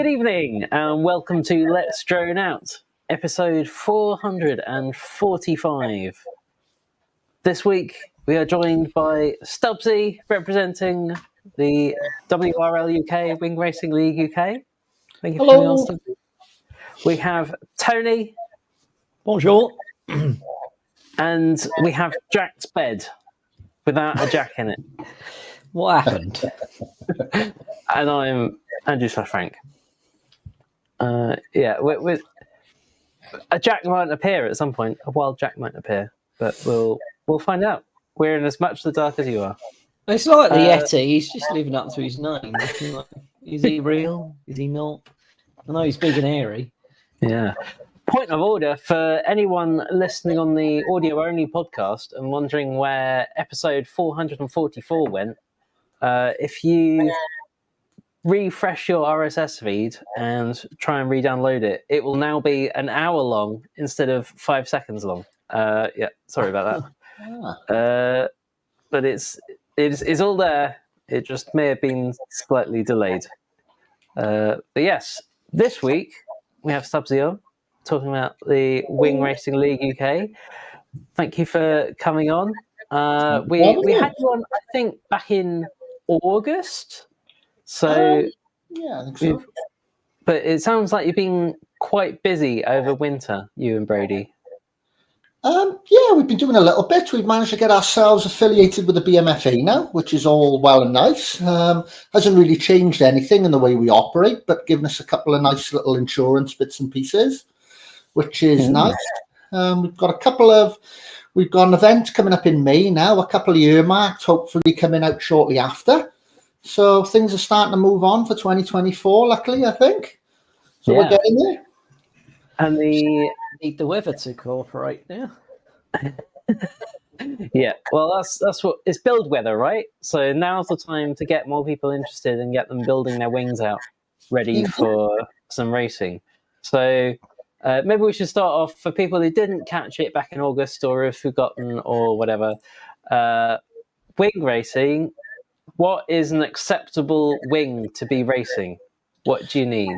Good evening and welcome to Let's Drone Out, episode 445. This week we are joined by Stubbsy, representing the Wrl Uk Wing Racing League UK. Thank you for coming on, Stubbsy. We have Tony. Bonjour. And we have Jack's bed without a Jack in it. What happened? And I'm Andrew /Frank. With a Jack might appear at some point. A wild Jack might appear, but we'll find out. We're in as much the dark as you are. It's like the Yeti. He's just living up to his name. Is he real? Is he not? I know he's big and hairy. Yeah. Point of order for anyone listening on the audio-only podcast and wondering where episode 444 went. If you refresh your RSS feed and try and re-download it, it will now be an hour long instead of 5 seconds long. Sorry about that. But it's all there. It just may have been slightly delayed. But yes, this week we have Stubbsy on talking about the Wing Racing League UK. Thank you for coming on. We had you on, I think, back in August. So, I think so. But it sounds like you've been quite busy over winter, you and Brody. We've been doing a little bit. We've managed to get ourselves affiliated with the BMFA now, which is all well and nice. Hasn't really changed anything in the way we operate, but given us a couple of nice little insurance bits and pieces, which is nice. We've got an event coming up in May now, a couple of earmarked, hopefully coming out shortly after. So things are starting to move on for 2024, luckily, I think. So we're getting there. And need the weather to cooperate now. Yeah, well, that's what it's build weather, right? So now's the time to get more people interested and get them building their wings out, ready for some racing. So maybe we should start off for people who didn't catch it back in August or have forgotten or whatever. Wing racing. What is an acceptable wing to be racing? What do you need?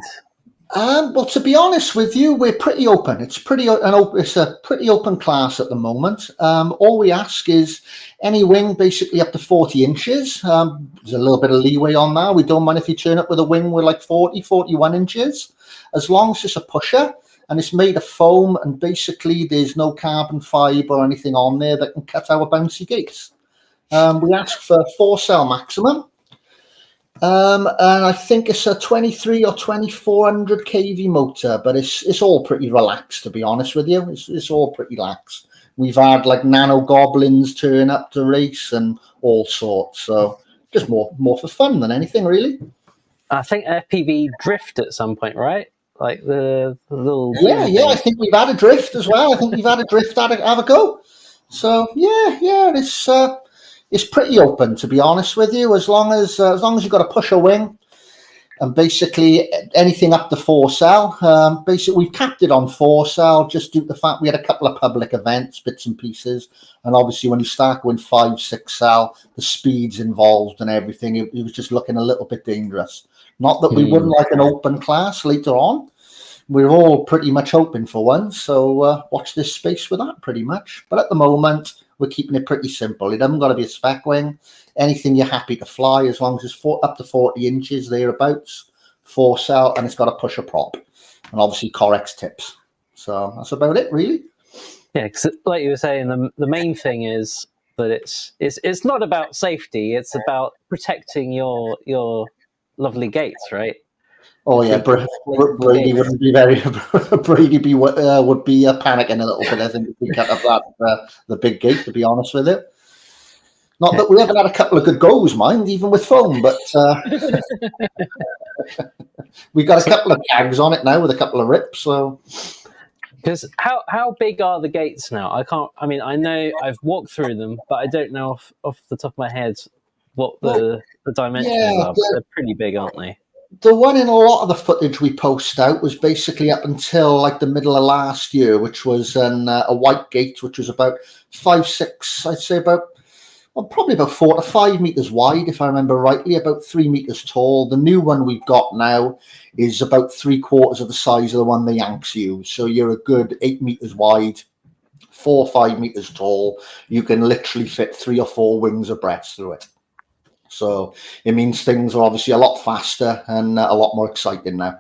Well, to be honest with you, we're pretty open. It's a pretty open class at the moment. All we ask is any wing basically up to 40 inches. There's a little bit of leeway on that. We don't mind if you turn up with a wing with like 40, 41 inches, as long as it's a pusher and it's made of foam and basically there's no carbon fibre or anything on there that can cut our bouncy gates. We ask for 4-cell maximum. And I think it's a 23 or 2400 kV motor, but it's all pretty relaxed, to be honest with you. It's all pretty lax. We've had like nano goblins turn up to race and all sorts. So just more for fun than anything, really. I think FPV drift at some point, right? Like the little... Yeah, I think we've had a drift as well. I think we've had a drift have a go. So, it's pretty open, to be honest with you, as long as you've got a pusher wing and basically anything up to 4-cell. Basically, we've capped it on 4-cell just due to the fact we had a couple of public events, bits and pieces. And obviously, when you start going 5-6-cell, the speeds involved and everything, it was just looking a little bit dangerous. Not that we wouldn't like an open class later on. We're all pretty much open for one. So watch this space with that pretty much. But at the moment, we're keeping it pretty simple. It hasn't got to be a spec wing. Anything you're happy to fly, as long as it's up to 40 inches, thereabouts, 4-cell, and it's got a pusher prop. And obviously Correx tips. So that's about it, really. Yeah, because like you were saying, the main thing is that it's not about safety. It's about protecting your lovely gates, right? Oh yeah, Brady wouldn't be very. Brady would be panicking a little bit. I think if we cut up the big gate. To be honest with you, not that we haven't had a couple of good goes, mind, even with foam, but we got a couple of tags on it now with a couple of rips. So, because how big are the gates now? I know I've walked through them, but I don't know off the top of my head what the dimensions are. But they're pretty big, aren't they? The one in a lot of the footage we post out was basically up until like the middle of last year, which was a white gate, which was about 5'6", I'd say about well, probably about 4 to 5 meters wide, if I remember rightly, about 3 meters tall. The new one we've got now is about 3/4 of the size of the one the Yanks use. So you're a good 8 meters wide, 4 or 5 meters tall. You can literally fit 3 or 4 wings of breaths through it. So it means things are obviously a lot faster and a lot more exciting now.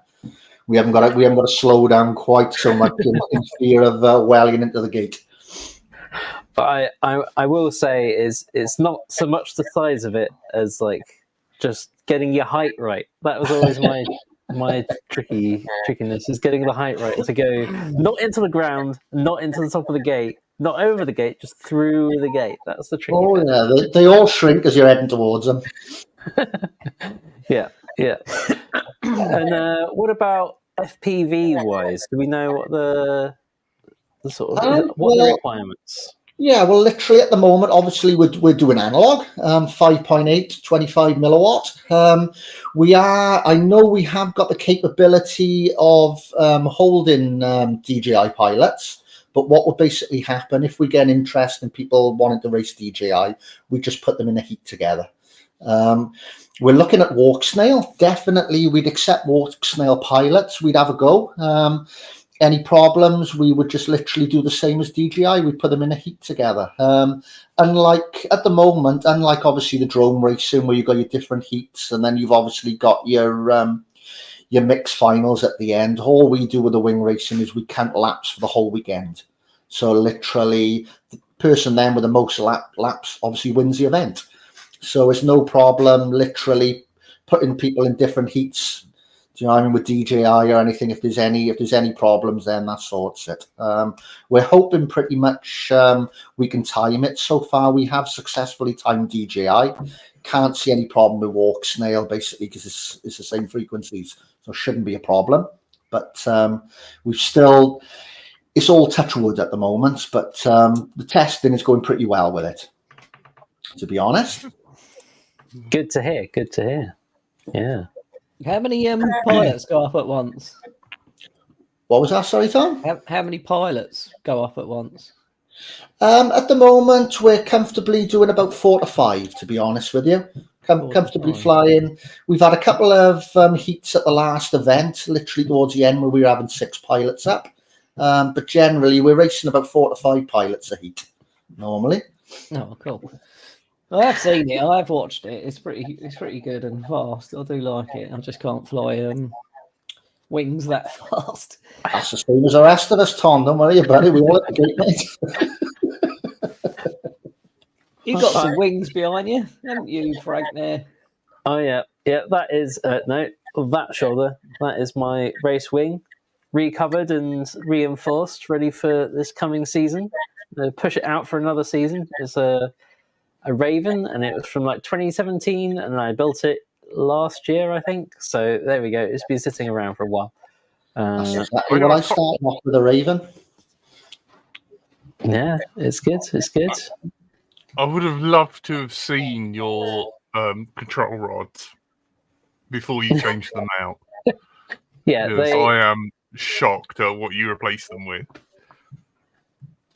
We haven't got to slow down quite so much in fear of welling into the gate. But I will say it's not so much the size of it as like just getting your height right. That was always my trickiness, is getting the height right to go not into the ground, not into the top of the gate, not over the gate, just through the gate. That's the tricky bit. Yeah, they all shrink as you're heading towards them. Yeah. And what about FPV wise? Do we know what the sort of what are the requirements? Yeah, well, literally at the moment, obviously we're doing analog, 5.8, 25 milliwatt. I know we have got the capability of holding DJI pilots, but what will basically happen if we get interest in people wanting to race DJI, we just put them in a heat together. We're looking at walk snail. Definitely, we'd accept walk snail pilots. We'd have a go. Any problems, we would just literally do the same as DJI. We'd put them in a heat together. Unlike at the moment, unlike obviously the drone racing where you've got your different heats and then you've obviously got your mixed finals at the end. All we do with the wing racing is we count laps for the whole weekend. So literally the person then with the most laps obviously wins the event. So it's no problem literally putting people in different heats. Do you know what I mean, with DJI or anything? If there's any problems, then that sorts it. We're hoping pretty much we can time it. So far, we have successfully timed DJI. Can't see any problem with walk snail basically because it's the same frequencies, so it shouldn't be a problem. But it's all touch wood at the moment. But the testing is going pretty well with it, to be honest. Good to hear. Yeah. How many pilots go up at once? What was that? Sorry, Tom? How many pilots go up at once? At the moment, we're comfortably doing about 4 to 5, to be honest with you. Comfortably flying. We've had a couple of heats at the last event, literally towards the end, where we were having 6 pilots up. But generally, we're racing about 4 to 5 pilots a heat, normally. Oh, cool. I've seen it. I've watched it. It's pretty good and fast. I do like it. I just can't fly wings that fast. That's the same as the rest of us, Tom. Don't worry about it. We all at the gate, mate. You've got some wings behind you, haven't you, Frank? There. Oh yeah. That is that shoulder. That is my race wing, recovered and reinforced, ready for this coming season. Push it out for another season. It's a Raven, and it was from like 2017, and I built it last year, I think. So there we go. It's been sitting around for a while. That's exactly what I started off with, a Raven. Yeah, it's good. I would have loved to have seen your control rods before you changed them out. Yeah, I am shocked at what you replaced them with.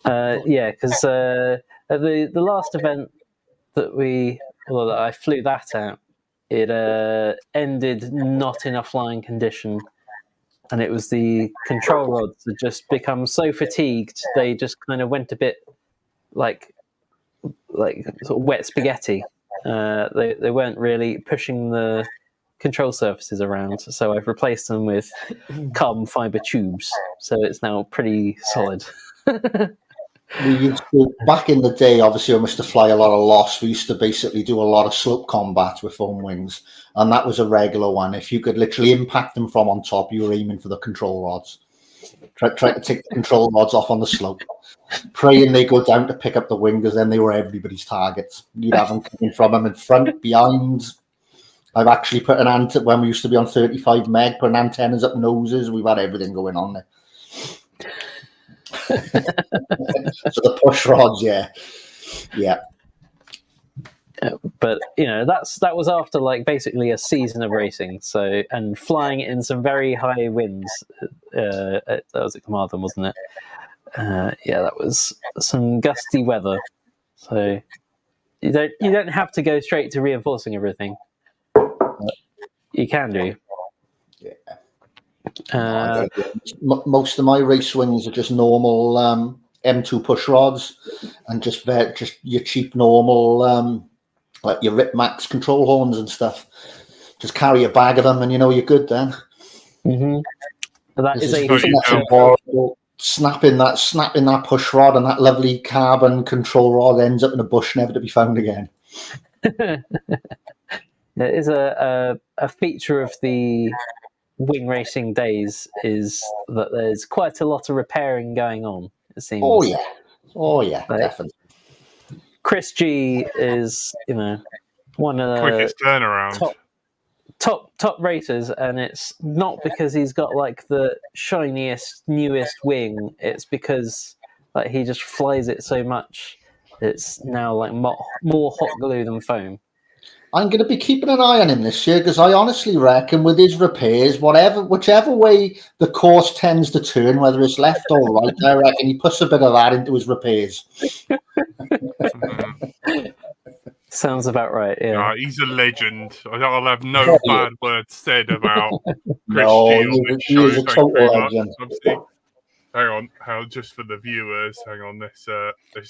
Because at the last event that I flew that out, it ended not in a flying condition, and it was the control rods that just become so fatigued they just kind of went a bit like sort of wet spaghetti. They weren't really pushing the control surfaces around, so I've replaced them with carbon fiber tubes, so it's now pretty solid. We used to, back in the day, obviously I used to fly a lot of loss. We used to basically do a lot of slope combat with foam wings, and that was a regular one. If you could literally impact them from on top, you were aiming for the control rods. Try to take the control rods off on the slope, praying they go down to pick up the wing, because then they were everybody's targets. You'd have them coming from them in front, behind. I've actually put an antenna, when we used to be on 35 meg, putting antennas up noses. We've had everything going on there. So the push rods, yeah. But that was after like basically a season of racing, so, and flying in some very high winds. That was at Carmarthen, wasn't it? That was some gusty weather. So You don't have to go straight to reinforcing everything. You can do. Yeah. Most of my race wings are just normal M2 push rods, and just your cheap normal like your Rip Max control horns and stuff. Just carry a bag of them, and you're good then. Mm-hmm. That is a snapping that push rod, and that lovely carbon control rod ends up in a bush, never to be found again. There is a feature of the wing racing days is that there's quite a lot of repairing going on, it seems. Oh yeah, like, definitely. Chris G is, one of the quickest turnaround. Top racers, and it's not because he's got like the shiniest, newest wing. It's because like he just flies it so much. It's now like more hot glue than foam. I'm going to be keeping an eye on him this year, because I honestly reckon with his repairs, whichever way the course tends to turn, whether it's left or right, I reckon he puts a bit of that into his repairs. Sounds about right, yeah. He's a legend. I'll have no bad words said about Chris G on this he show. is a total legend. Hang on, just for the viewers, hang on, let's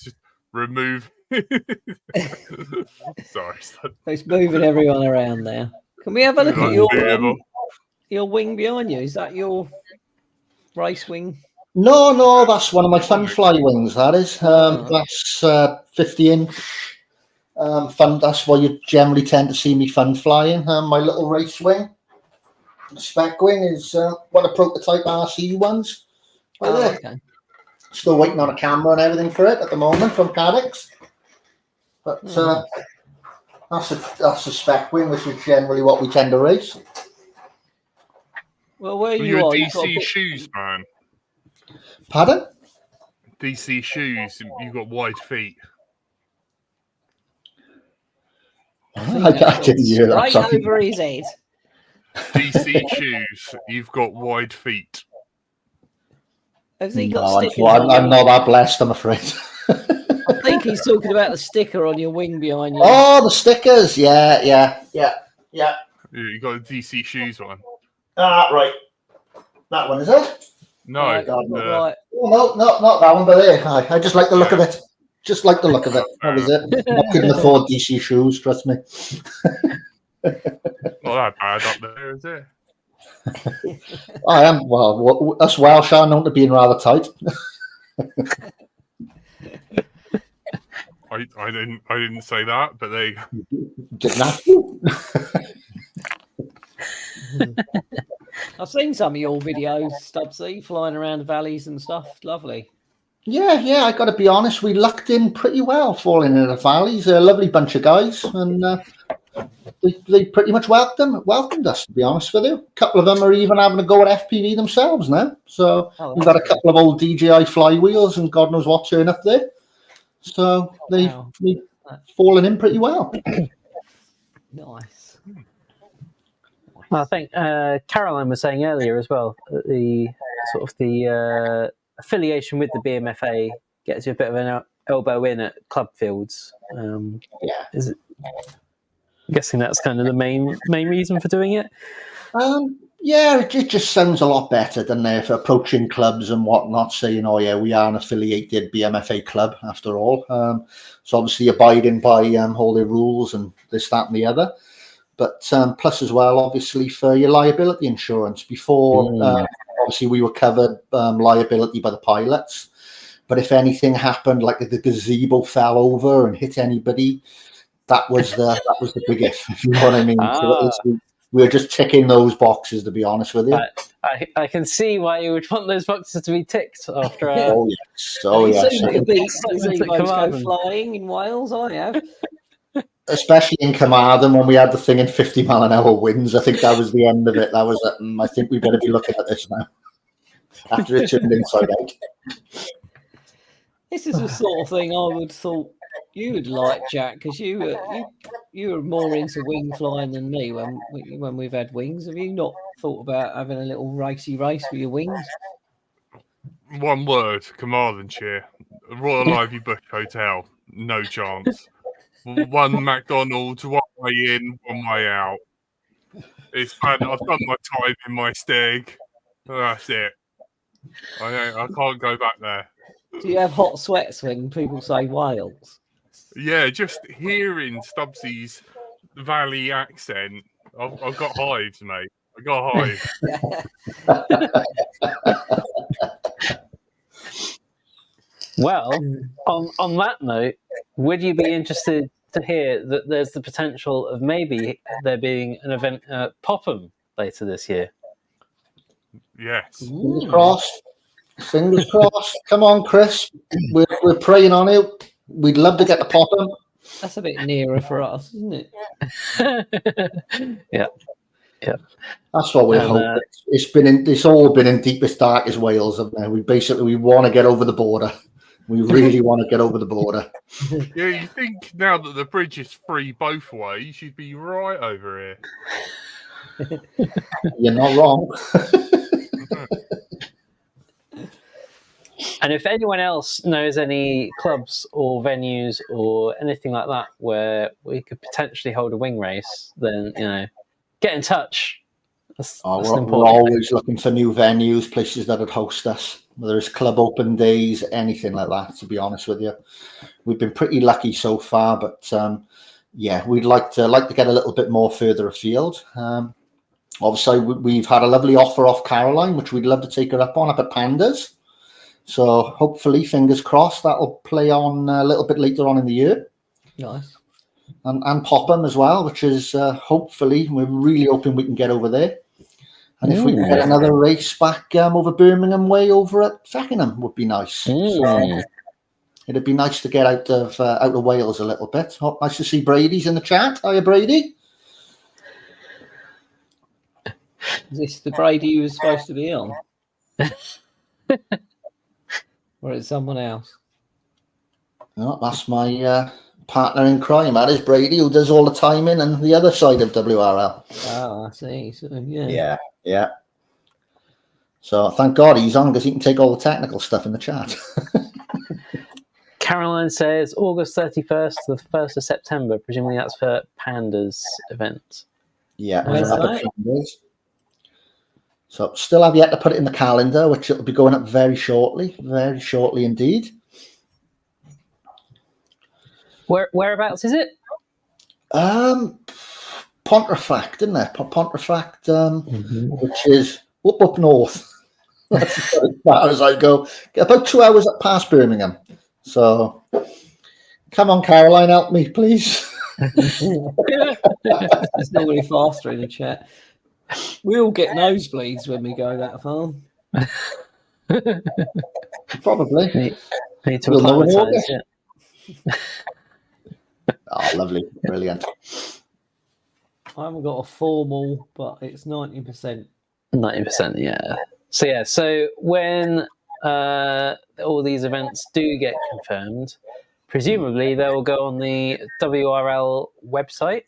just remove. Sorry. It's moving everyone around there. Can we have a look at your wing behind you? Is that your race wing? No, that's one of my fun fly wings, that is. That's 50-inch. Fun. That's why you generally tend to see me fun flying. My little race wing, spec wing, is one of prototype RC ones. Okay. Still waiting on a camera and everything for it at the moment from Cadix. But that's a spec wing, which is generally what we tend to race. Well, where you are, DC shoes, man. Pardon? DC shoes. You've got wide feet. I didn't hear that. Right over his head. DC shoes. You've got wide feet. Has he got stickers? I'm not that blessed, I'm afraid. I think he's talking about the sticker on your wing behind you. Oh, the stickers. Yeah. You got a DC shoes one. Right. That one, is it? No. Right. Oh, no, not that one, but there. I just like the look of it. Just like the look of it. That was it. I couldn't afford DC shoes, trust me. Not that bad up there, is it? I am. Well, us Welsh are known to being rather tight. I didn't say that, but they didn't have to. I've seen some of your videos, Stubbsy, flying around the valleys and stuff. Lovely. Yeah, I got to be honest, we lucked in pretty well falling into the valleys. They're a lovely bunch of guys, and they pretty much welcomed us, to be honest with you. A couple of them are even having a go at FPV themselves now. So we've got a couple of old DJI flywheels and God knows what turn up there. So they've fallen in pretty well. Nice. I think Caroline was saying earlier as well that the sort of the affiliation with the BMFA gets you a bit of an elbow in at club fields. I'm guessing that's kind of the main reason for doing it. Yeah, it just sounds a lot better than for approaching clubs and whatnot, saying, "Oh yeah, we are an affiliated BMFA club after all." So obviously abiding by all their rules and this, that, and the other. But plus as well, obviously for your liability insurance. Before, obviously we were covered liability by the pilots. But if anything happened, like if the gazebo fell over and hit anybody, that was the big if you know what I mean. So we're just ticking those boxes, to be honest with you. I can see why you would want those boxes to be ticked after. Oh yes. Go flying in Wales. I have. Especially in Carmarthen when we had the thing in 50-mile-an-hour winds. I think that was the end of it. That was it. I think we better be looking at this now. After it turned inside out. This is the sort of thing I would thought you would like, Jack, because you were more into wing flying than me when we've had wings. Have you not thought about having a little racy race with your wings? One word: Carmarthenshire. Royal Ivy Bush Hotel. No chance. one McDonald's, one way in, one way out. It's fun. I've done my time in my stag. That's it. I can't go back there. Do you have hot sweats when people say Wales? Yeah, just hearing Stubbsy's Valley accent, I've got hives, mate. I got hives. Well, on that note, would you be interested to hear that there's the potential of maybe there being an event at Popham later this year? Yes. Fingers crossed. Fingers crossed. Come on, Chris. We're praying on it. We'd love to get to Popham. That's a bit nearer for us, isn't it? Yeah. That's what we're hoping. It's all been in deepest, darkest Wales, haven't it? We want to get over the border. We really want to get over the border. Yeah, you think now that the bridge is free both ways, you'd be right over here. You're not wrong. And if anyone else knows any clubs or venues or anything like that where we could potentially hold a wing race, then get in touch. That's We're always looking for new venues, places that would host us, whether it's club open days, anything like that. To be honest with you, we've been pretty lucky so far, but we'd like to get a little bit more further afield. Obviously, we've had a lovely offer off Caroline, which we'd love to take her up on up at Pandas. So hopefully, fingers crossed, that'll play on a little bit later on in the year. Nice. And Popham as well, which is hopefully, we're really hoping we can get over there. And if we can get another race back over Birmingham way over at Feckenham, would be nice. So it'd be nice to get out of Wales a little bit. Nice to see Brady's in the chat. Hiya, Brady. Is this the Brady you was supposed to be on? Or is it someone else? No, that's my partner in crime. That is Brady, who does all the timing and the other side of WRL. Oh, I see. So, yeah. Yeah. So thank God he's on, because he can take all the technical stuff in the chat. Caroline says August 31st to the 1st of September. Presumably that's for Panda's event. Yeah. Where's that? So still have yet to put it in the calendar, which it'll be going up very shortly indeed. Whereabouts is it? Pontefract, isn't it? Pontefract, which is up north. That's as far as I go. About 2 hours past Birmingham. So come on, Caroline, help me, please. It's normally faster in the chat. We all get nosebleeds when we go that far. Probably. Need to acclimatise, yeah. Oh, lovely. Brilliant. I haven't got a formal, but it's 90%. 90%, yeah. So when all these events do get confirmed, presumably they will go on the WRL website.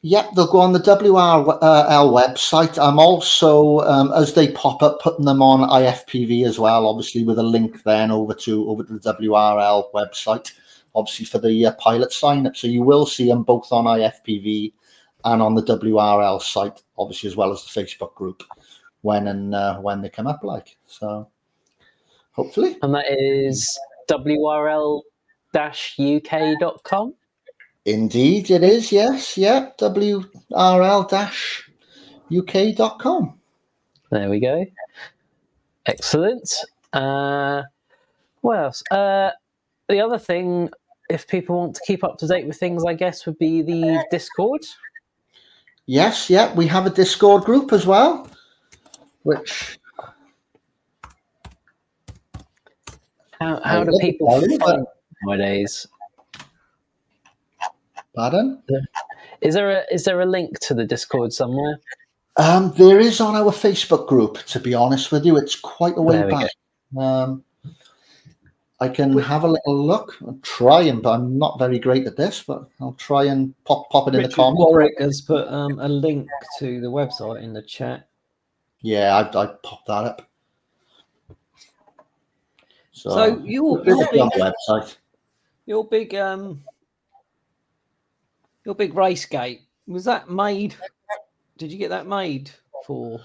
Yep, they'll go on the WRL website. I'm also, as they pop up, putting them on IFPV as well, obviously with a link then over to the WRL website, obviously for the pilot sign up. So you will see them both on IFPV and on the WRL site, obviously, as well as the Facebook group when they come up, like. So hopefully. And that is WRL-UK.com. Indeed, it is. Yes, yeah. WRL-UK.com. There we go. Excellent. What else? The other thing, if people want to keep up to date with things, I guess, would be the Discord. Yes, yeah. We have a Discord group as well, which. How do people find it nowadays? Pardon? Is there a link to the Discord somewhere? There is on our Facebook group, to be honest with you. It's quite a way back. I can have a little look. I'll try, but I'm not very great at this, but I'll try and pop it in the comments. Warwick has put a link to the website in the chat. Yeah, I popped that up. So you're on the website. Your big Your big race gate, was that made? Did you get that made for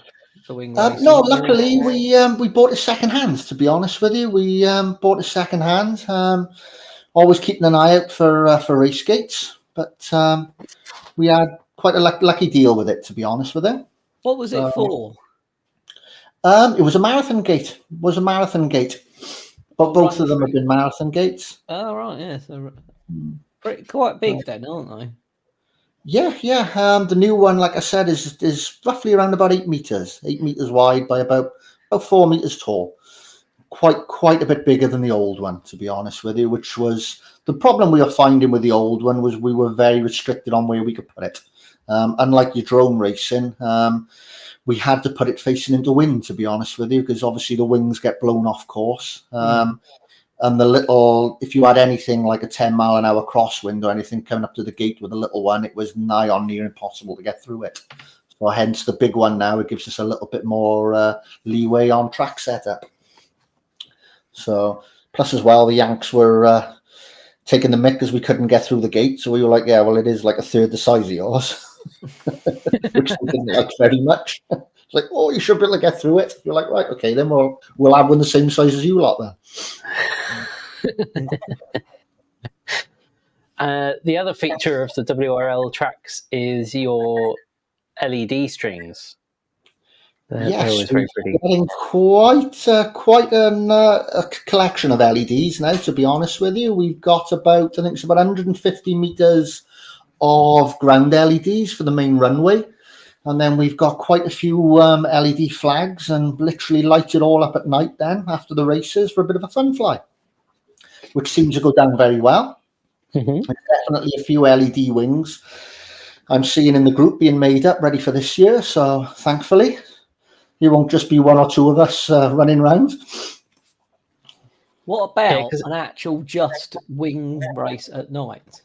the wing racing? No, luckily we bought it second hand. To be honest with you, we bought it second hand. Always keeping an eye out for race gates, but we had quite a lucky deal with it. To be honest with you, What was it for? it was a marathon gate. But both of them have been marathon gates. Oh right, yeah. So quite big then, aren't they? Yeah. The new one, like I said, is roughly around about 8 meters, 8 meters wide by about 4 meters tall. Quite a bit bigger than the old one, to be honest with you. Which was the problem we were finding with the old one, was we were very restricted on where we could put it. Unlike your drone racing, we had to put it facing into wind, to be honest with you, because obviously the wings get blown off course. And if you had anything like a 10-mile-an-hour crosswind or anything coming up to the gate with a little one, it was nigh on near impossible to get through it. So hence the big one now, it gives us a little bit more leeway on track setup. So plus as well, the Yanks were taking the mick because we couldn't get through the gate. So we were like, yeah, well, it is like a third the size of yours, which we didn't like very much. It's like, oh, you should be able to get through it. You're like, right, okay, then we'll have one the same size as you lot then. The other feature of the WRL tracks is your LED strings. Yes, we're getting quite a collection of LEDs now, to be honest with you. We've got about 150 meters of ground LEDs for the main runway. And then we've got quite a few LED flags, and literally light it all up at night then after the races for a bit of a fun fly, which seems to go down very well. There's definitely a few LED wings I'm seeing in the group being made up ready for this year. So thankfully, it won't just be one or two of us running around. What about an actual just wing race at night?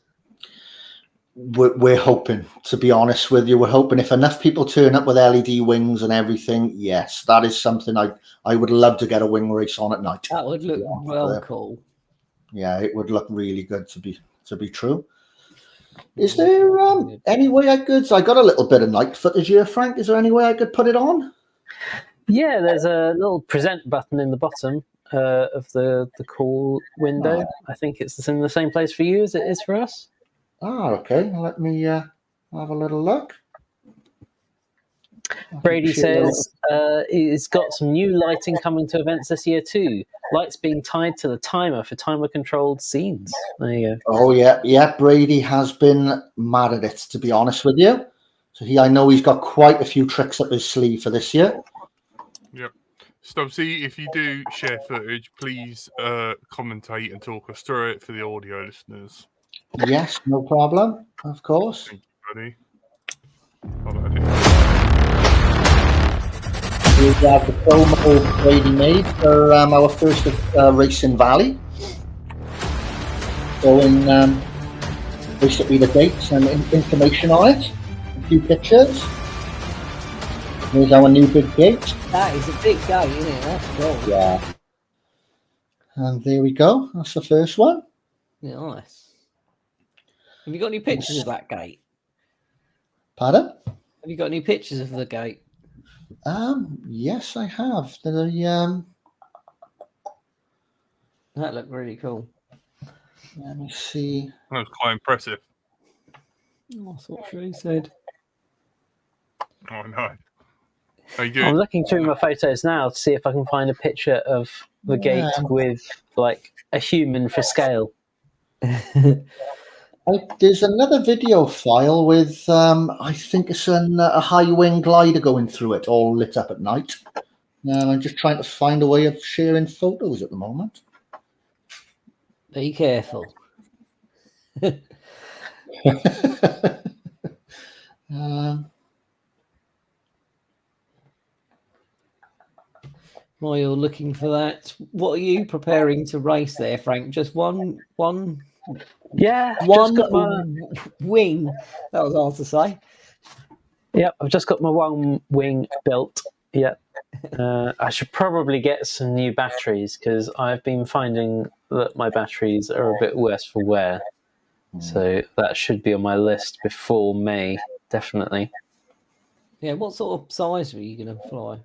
We're hoping, to be honest with you, we're hoping if enough people turn up with LED wings and everything, yes, that is something I would love to get a wing race on at night. That would look cool. Yeah, it would look really good to be true. Is there any way I got a little bit of night footage here, Frank? Is there any way I could put it on? Yeah, there's a little present button in the bottom of the Koel window. Oh. I think it's in the same place for you as it is for us. Okay. Let me have a little look. Brady says he's got some new lighting coming to events this year too. Lights being tied to the timer for timer-controlled scenes. There you go. Oh yeah. Brady has been mad at it, to be honest with you. So I know he's got quite a few tricks up his sleeve for this year. Yep. Stubbsy, if you do share footage, please commentate and talk us through it for the audio listeners. Yes, no problem. Of course. Thank you, buddy. We have the promo Brady made for our first race in Valley. Showing basically the dates and information on it. A few pictures. Here's our new big gate. That is a big gate, isn't it? That's cool. Yeah. And there we go. That's the first one. Yeah, nice. Have you got any pictures of that gate? Pardon? Have you got any pictures of the gate? Yes, I have. That looked really cool. Let me see. That was quite impressive. Oh, that's what she said. Oh no. Are you good? I'm looking through my photos now to see if I can find a picture of the gate with like a human for scale. There's another video file with, I think it's a high wing glider going through it, all lit up at night. I'm just trying to find a way of sharing photos at the moment. Be careful. While you're looking for that, what are you preparing to race there, Frank? Just one. Yeah, one wing. That was hard to say. Yep, I've just got my one wing built. Yep. I should probably get some new batteries because I've been finding that my batteries are a bit worse for wear. So that should be on my list before May, definitely. Yeah, what sort of size were you going to fly?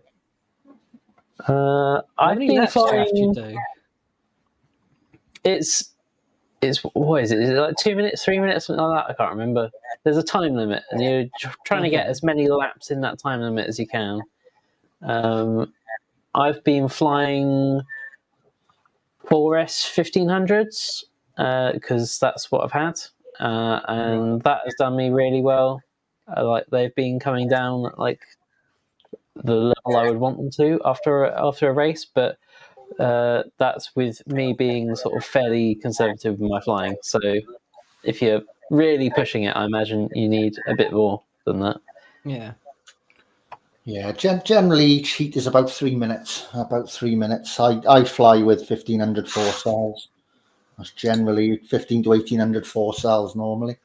How I've many been laps do you have to flying. do? It's what is it? Is it like 2 minutes, 3 minutes, something like that? I can't remember. There's a time limit, and you're trying to get Okay. as many laps in that time limit as you can. I've been flying 4S 1500s because that's what I've had, and that has done me really well. Like they've been coming down at like the level I would want them to after a race, but that's with me being sort of fairly conservative with my flying. So if you're really pushing it, I imagine you need a bit more than that. Yeah. Yeah, generally each heat is about 3 minutes. About 3 minutes. I fly with 1500 4 cells. That's generally 15 to 1800 4 cells normally.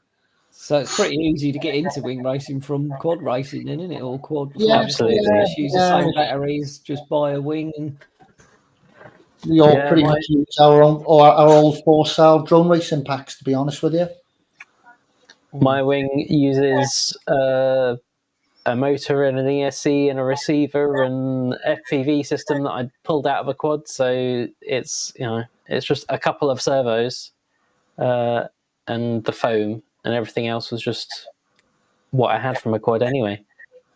So it's pretty easy to get into wing racing from quad racing, then, isn't it? Or quad Yeah, flying. absolutely. Just use the same batteries, just buy a wing and We all Yeah, pretty much use our own or our old 4 cell drone racing packs, to be honest with you. my wing uses a motor and an ESC and a receiver and FPV system that I pulled out of a quad. So it's it's just a couple of servos and the foam, and everything else was just what I had from a quad anyway.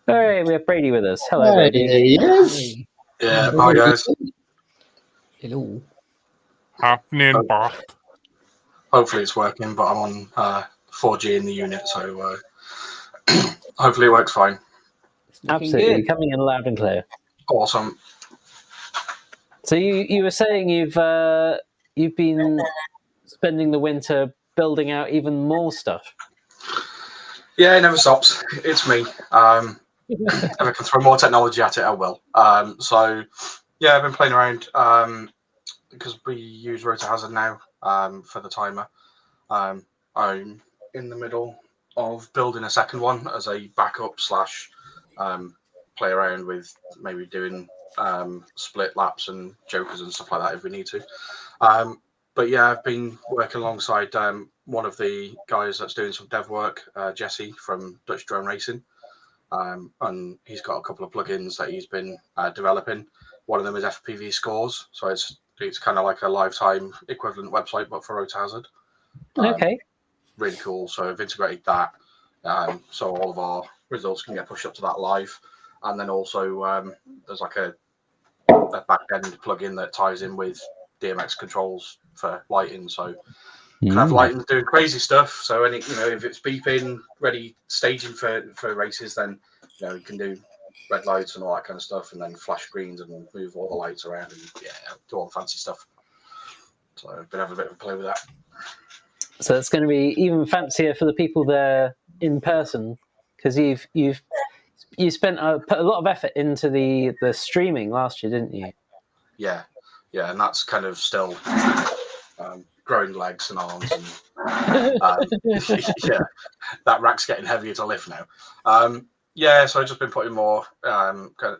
All right, we have Brady with us. Hello, There Brady. he is. Yeah, hi guys. hello. Happening, Bob. Hopefully it's working, but I'm on 4G in the unit, so hopefully it works fine. It's looking Absolutely, good. coming in loud and clear. Awesome. So you were saying you've been spending the winter building out even more stuff. Yeah, it never stops. It's me. If I can throw more technology at it, I will. So yeah, I've been playing around because we use Rotor Hazard now for the timer. I'm in the middle of building a second one as a backup slash play around with maybe doing split laps and jokers and stuff like that if we need to. But yeah, I've been working alongside one of the guys that's doing some dev work, Jesse from Dutch Drone Racing. And he's got a couple of plugins that he's been developing. One of them is FPV Scores, so it's kind of like a lifetime equivalent website, but for Rotor Hazard. Okay. Really cool. So I've integrated that, so all of our results can get pushed up to that live. And then also there's like a back end plugin that ties in with DMX controls for lighting. So you can have lighting doing crazy stuff. So any if it's beeping, ready staging for races, then you can do red lights and all that kind of stuff, and then flash screens and move all the lights around and do all the fancy stuff. So I've been having a bit of a play with that. So it's going to be even fancier for the people there in person, because you spent put a lot of effort into the streaming last year, didn't you? Yeah, and that's kind of still growing legs and arms, and yeah, that rack's getting heavier to lift now. So I've just been putting more because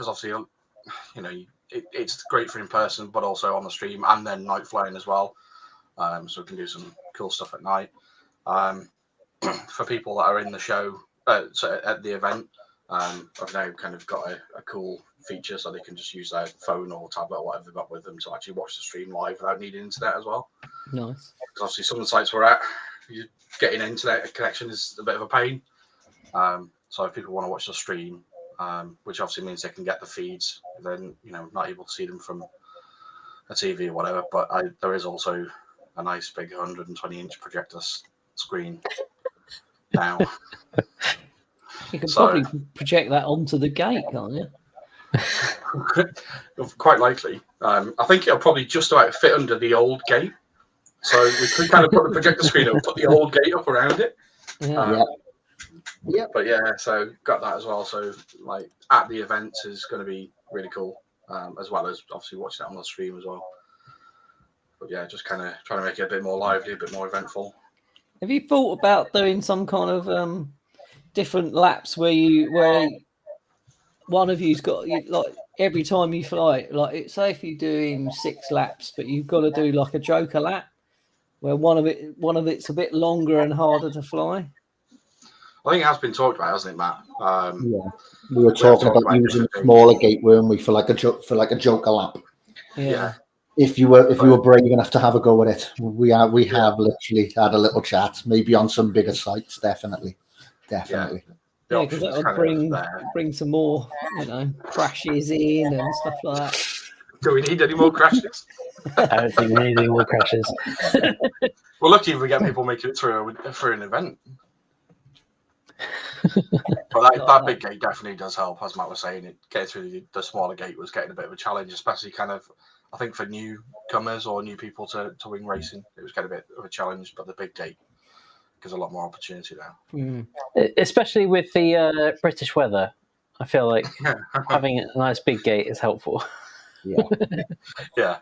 obviously it's great for in person, but also on the stream and then night flying as well. So we can do some cool stuff at night. For people that are in the show, so at the event, I've now kind of got a cool feature so they can just use their phone or tablet or whatever they've got with them to actually watch the stream live without needing internet as well. Nice. Because obviously some of the sites we're at, getting internet connection is a bit of a pain. So if people want to watch the stream, which obviously means they can get the feeds, then not able to see them from a TV or whatever. But there is also a nice big 120-inch projector screen now. You can probably project that onto the gate, can't you? Quite likely. I think it'll probably just about fit under the old gate. So we could kind of put the projector screen up, put the old gate up around it. Yeah. But yeah, so got that as well. So like at the events is going to be really cool, as well as obviously watching it on the stream as well. But yeah, just kind of trying to make it a bit more lively, a bit more eventful. Have you thought about doing some kind of different laps where one of you's got like every time you fly, like say if you're doing 6 laps, but you've got to do like a joker lap where one of it's a bit longer and harder to fly. I think it has been talked about, hasn't it, Matt? Yeah, we were talking about using a smaller gate, weren't we, for like a joker lap? Yeah. If you were brave enough to have a go at it, we have literally had a little chat. Maybe on some bigger sites, definitely. Yeah, because that would bring some more, crashes in and stuff like that. Do we need any more crashes? I don't think we need any more crashes. We're lucky if we get people making it through an event. But that big gate definitely does help, as Matt was saying. Getting through the smaller gate was getting a bit of a challenge, especially kind of, I think, for newcomers or new people to wing racing. It was getting a bit of a challenge, but the big gate gives a lot more opportunity now. Especially with the British weather, I feel like having a nice big gate is helpful. Yeah.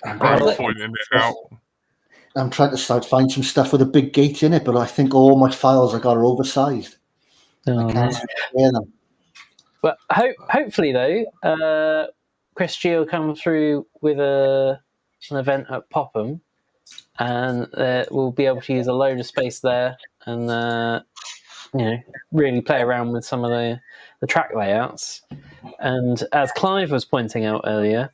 I'm pointing it out. I'm trying to find some stuff with a big gate in it, but I think all my files I got are oversized. I can't hear them. But hopefully, though, Chris G will come through with an event at Popham, and we'll be able to use a load of space there, and really play around with some of the track layouts. And as Clive was pointing out earlier,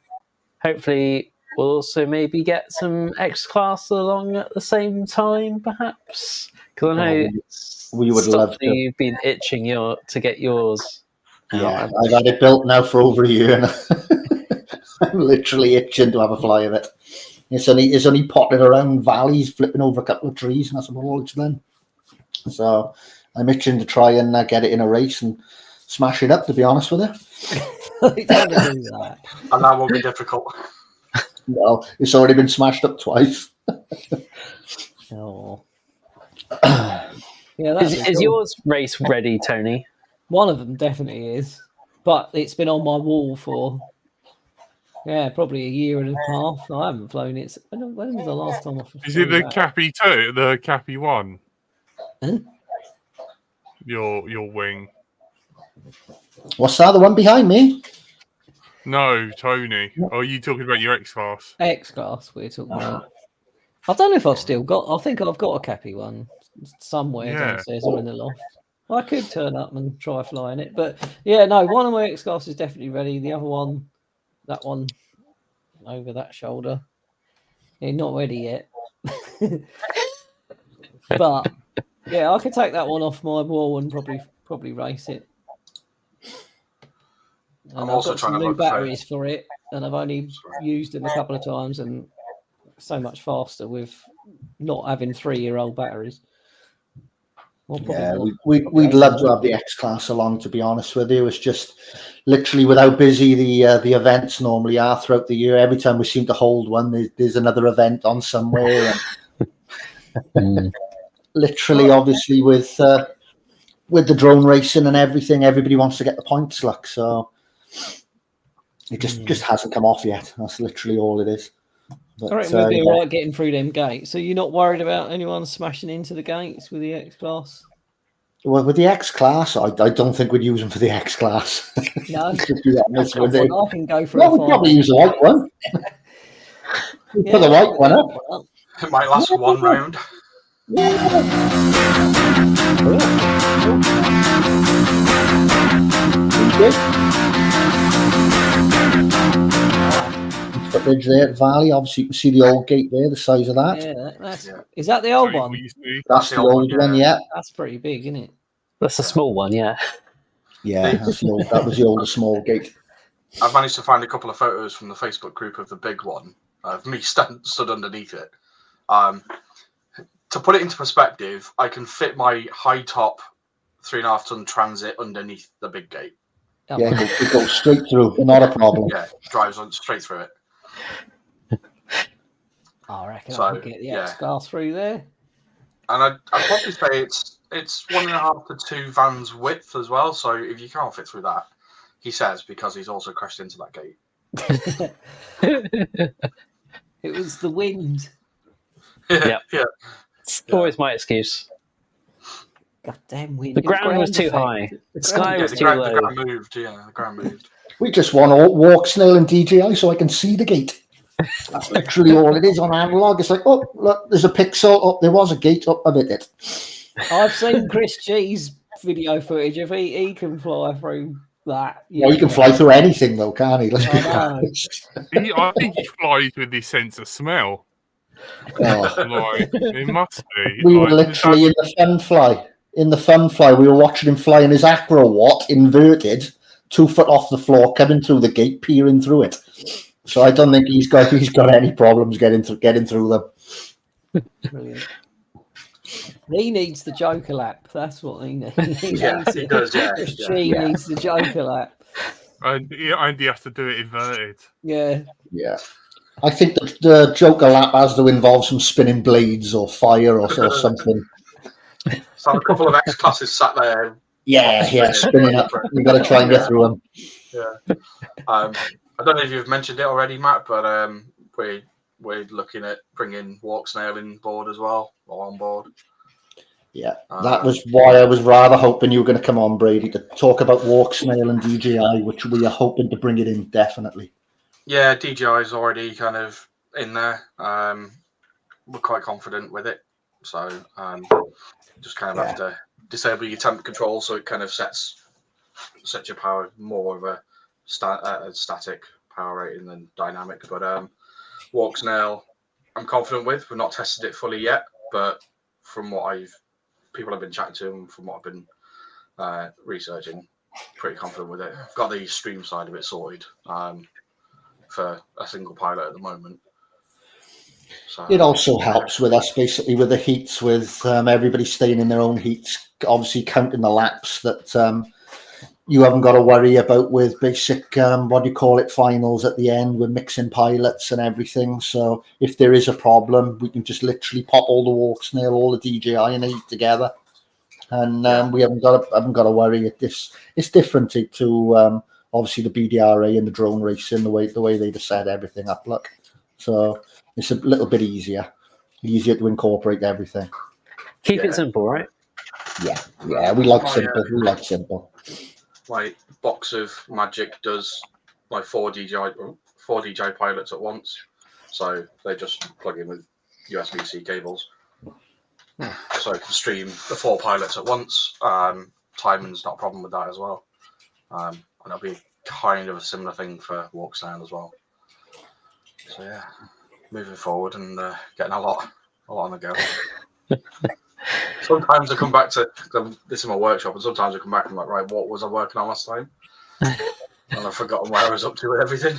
hopefully we'll also maybe get some X Class along at the same time, perhaps. Because I know we would love to. You've been itching to get yours. Yeah, I've had it built now for over a year, and I'm literally itching to have a fly of it. It's only potted around valleys, flipping over a couple of trees, and that's about all it's done. So I'm itching to try and get it in a race and smash it up, to be honest with you. It's hard to do that. And that won't be difficult. No, it's already been smashed up twice. Oh. Is yours race ready, Tony? One of them definitely is, but it's been on my wall for probably a year and a half. I haven't flown it. When was the last time I flew? Is it the Cappy 2, the Cappy 1? Huh? Your wing. What's that? The one behind me? No, Tony. Or are you talking about your X Class? X Class we're talking about. I don't know if I've still got. I think I've got a Cappy one somewhere downstairs or in the loft. I could turn up and try flying it, but one of my X Class is definitely ready. The other one, that one over that shoulder, not ready yet. But I could take that one off my wall and probably race it. And I've got some new batteries for it, and I've only used them a couple of times, and so much faster with not having 3-year-old batteries. Yeah, we'd love to have the X Class along, to be honest with you. It's just literally with how busy the events normally are throughout the year. Every time we seem to hold one, there's another event on somewhere. And literally, obviously, with the drone racing and everything, everybody wants to get the points, like, so it just hasn't come off yet. That's literally all it is. But, I reckon we'll be all right getting through them gates. So you're not worried about anyone smashing into the gates with the X Class? Well, with the X Class, I don't think we'd use them for the X Class. No, to be honest with you. I can go for we'd probably use the white one. Put the white one up. It might last one round. Footage there at Valley. Obviously, you can see the old gate there, the size of that. Is that the old one? That's the old one, yeah. That's pretty big, isn't it? That's a small one, yeah. Yeah, that was the older small gate. I've managed to find a couple of photos from the Facebook group of the big one, of me stood underneath it. To put it into perspective, I can fit my high top 3.5-ton Transit underneath the big gate. Yeah, it goes straight through, not a problem. Yeah, drives on straight through it. I reckon I can get the X-Class through there. And I'd probably say it's 1.5 to 2 vans width as well. So if you can't fit through that, he says, because he's also crashed into that gate. It was the wind. Yeah. It's always my excuse. Goddamn wind. The ground was too effect. high. The sky was the too ground, low. the ground moved. Yeah, the ground moved. We just want to walk snail and DJI so I can see the gate. That's literally all it is on analog. It's like, oh, look, there's a pixel. Oh, there was a gate. Oh, I did it. I've seen Chris G's video footage. If he can fly through that, Well, he can fly through anything, though, can't he? Let's be I know. honest. I think he flies with his sense of smell. Oh. Like, it must be. We were Like, literally in the fun fly. In the fun fly, we were watching him fly in his acro watt, inverted, 2 foot off the floor, coming through the gate, peering through it. So I don't think he's got any problems getting through them. Brilliant. He needs the Joker lap. That's what he needs. Yeah, he does. Yeah, She needs the Joker lap. and he has to do it inverted. Yeah. Yeah. I think the Joker lap has to involve some spinning blades or fire or something. So a couple of X-classes sat there. Yeah, spinning up. We've got to try and get through them. Yeah. I don't know if you've mentioned it already, Matt, but we're looking at bringing Walk Snail in board as well, or on board. Yeah, that was why I was rather hoping you were going to come on, Brady, to talk about Walk Snail and DJI, which we are hoping to bring it in, definitely. Yeah, DJI is already kind of in there. We're quite confident with it. So just kind of have to disable your temp control so it kind of sets your power more of a static power rating than dynamic. But Walk Snail, I'm confident with. We've not tested it fully yet, but from what people have been chatting to and from what I've been researching, pretty confident with it. I've got the stream side of it sorted for a single pilot at the moment. So, it also helps with us basically with the heats, with everybody staying in their own heats, obviously counting the laps that you haven't got to worry about with basic finals at the end with mixing pilots and everything. So if there is a problem, we can just literally pop all the Walk Snail, all the DJI and the heat together, and we haven't got to worry. It's different to obviously the BDRA and the drone racing, the way they just set everything up. Look, so it's a little bit easier to incorporate everything. Keep it simple, right? Yeah. We like simple. We like simple. My box of Magic does like 4 DJI pilots at once, so they just plug in with USB-C cables. So I can stream the 4 pilots at once. Timing's not a problem with that as well. And it'll be kind of a similar thing for Walk Snail as well. So yeah, moving forward and getting a lot on the go. Sometimes I come back to this is my workshop, and sometimes I come back and I'm like, right, what was I working on last time? And I've forgotten where I was up to with everything.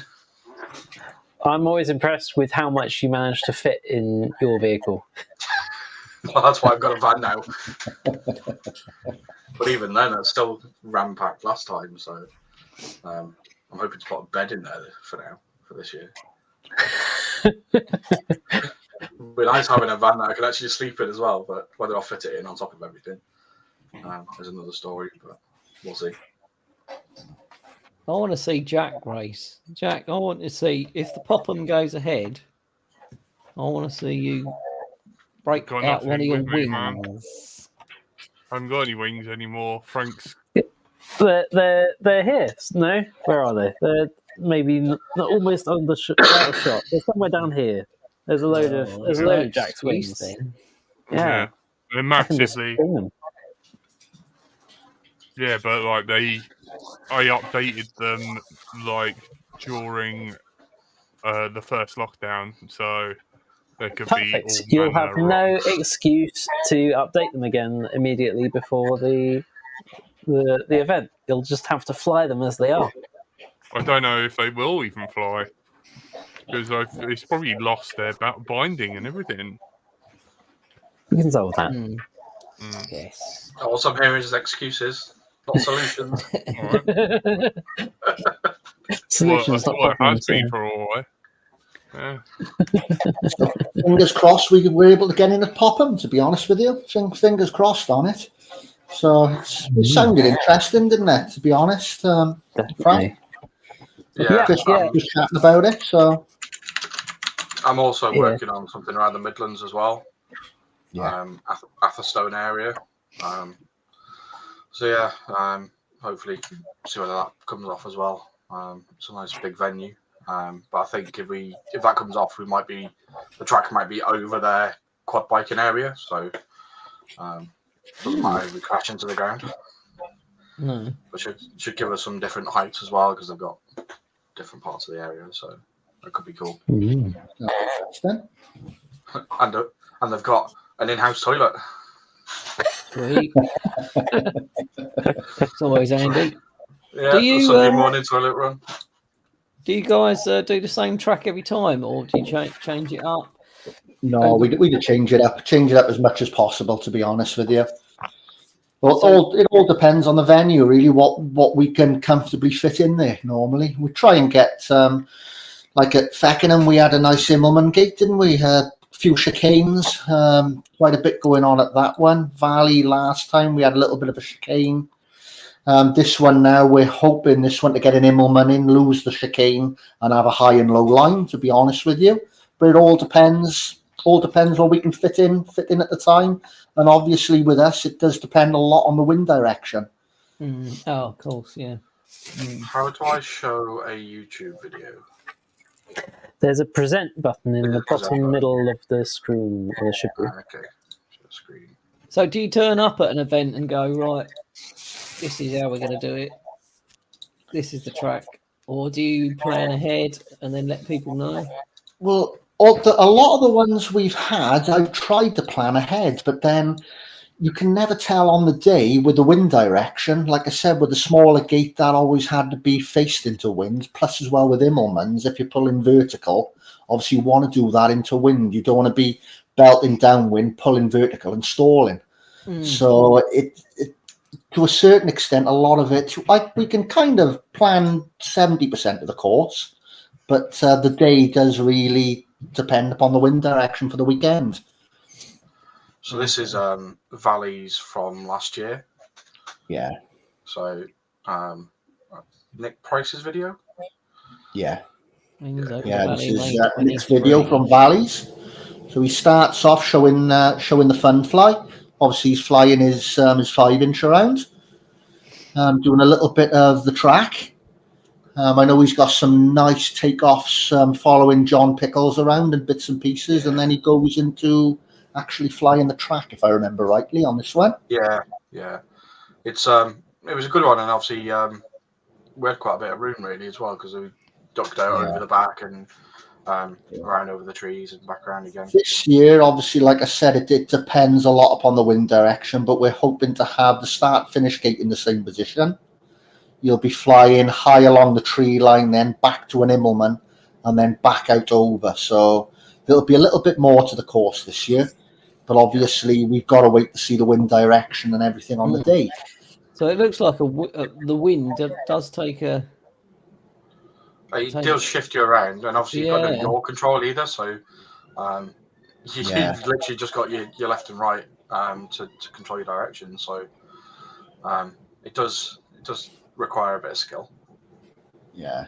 I'm always impressed with how much you managed to fit in your vehicle. Well, that's why I've got a van now. But even then, it's still ram-packed last time, so I'm hoping to put a bed in there for now, for this year. It'd be nice having a van that I can actually sleep in as well, but whether I'll fit it in on top of everything is another story, but we'll see. I want to see Jack race. Jack, I want to see if the Popham goes ahead. I want to see you break Got out one of nothing your with me, man. wings. I haven't got any wings anymore. Frank's. They're here. No, where are they? They're maybe not almost on the out of shot. They're somewhere down here. There's a load of Jack's wings. Then. Yeah, They're I can just massively. bring them. Yeah, but like I updated them like during the first lockdown, so they could Perfect. be all You'll have manner no excuse to update them again immediately before the event. You'll just have to fly them as they are. I don't know if they will even fly because it's probably lost their binding and everything. We can solve that. Yes. All I'm hearing is excuses, not solutions. Solutions, Well, not it has problems. been for a while. Yeah. Fingers crossed we were able to get in at Popham, to be honest with you. Fingers crossed on it. So it sounded interesting, didn't it, to be honest? Frank? Yeah, Just chatting about it. So I'm also working on something around the Midlands as well. Yeah. Atherstone area. yeah, hopefully see whether that comes off as well. It's a nice big venue, but I think if that comes off, the track might be over their quad biking area, so doesn't matter if we crash into the ground. No. But should give us some different heights as well, because they've got different parts of the area, so that could be cool. Interesting. And they've got an in-house toilet. Sweet. It's always handy. Yeah, Do you, the Sunday morning toilet run. Do you guys do the same track every time, or do you change it up? No, we do change it up as much as possible, to be honest with you. Well, it all depends on the venue, really, what we can comfortably fit in there. Normally, we try and get like at Feckenham, we had a nice Immelman gate, didn't we? A few chicanes, quite a bit going on at that one. Valley last time we had a little bit of a chicane. This one now, we're hoping this one to get an Immelman in, lose the chicane, and have a high and low line, to be honest with you. But it all depends what we can fit in at the time. And obviously with us, it does depend a lot on the wind direction. Oh, of course, yeah. How do I show a YouTube video? There's a present button in the bottom middle of the screen. There should be. Okay, screen. So do you turn up at an event and go, right, this is how we're going to do it, this is the track, or do you plan ahead and then let people know? Well, a lot of the ones we've had, I've tried to plan ahead, but then you can never tell on the day with the wind direction. Like I said, with the smaller gate, that always had to be faced into wind. Plus, as well with Immelmans, if you're pulling vertical, obviously you want to do that into wind. You don't want to be belting downwind, pulling vertical and stalling. So it to a certain extent, a lot of it, we can kind of plan 70% of the course, but the day does really depend upon the wind direction for the weekend. So this is Valleys from last year. Yeah. So Nick Price's video. Yeah. This is Nick's video from Valleys. So he starts off showing the fun fly. Obviously, he's flying his 5-inch around, doing a little bit of the track. I know he's got some nice takeoffs following John Pickles around and bits and pieces, and then he goes into actually flying the track, if I remember rightly, on this one. Yeah. It was a good one, and obviously we had quite a bit of room really as well, because we ducked out over the back and around over the trees and back around again. This year, obviously, like I said, it depends a lot upon the wind direction, but we're hoping to have the start-finish gate in the same position. You'll be flying high along the tree line, then back to an Immelman, and then back out over. So there'll be a little bit more to the course this year, but obviously we've got to wait to see the wind direction and everything on the day. So it looks like the wind does take a... It does shift you around, and obviously you've got no yaw control either, so you've literally just got your left and right to control your direction. So it does require a bit of skill. Yeah.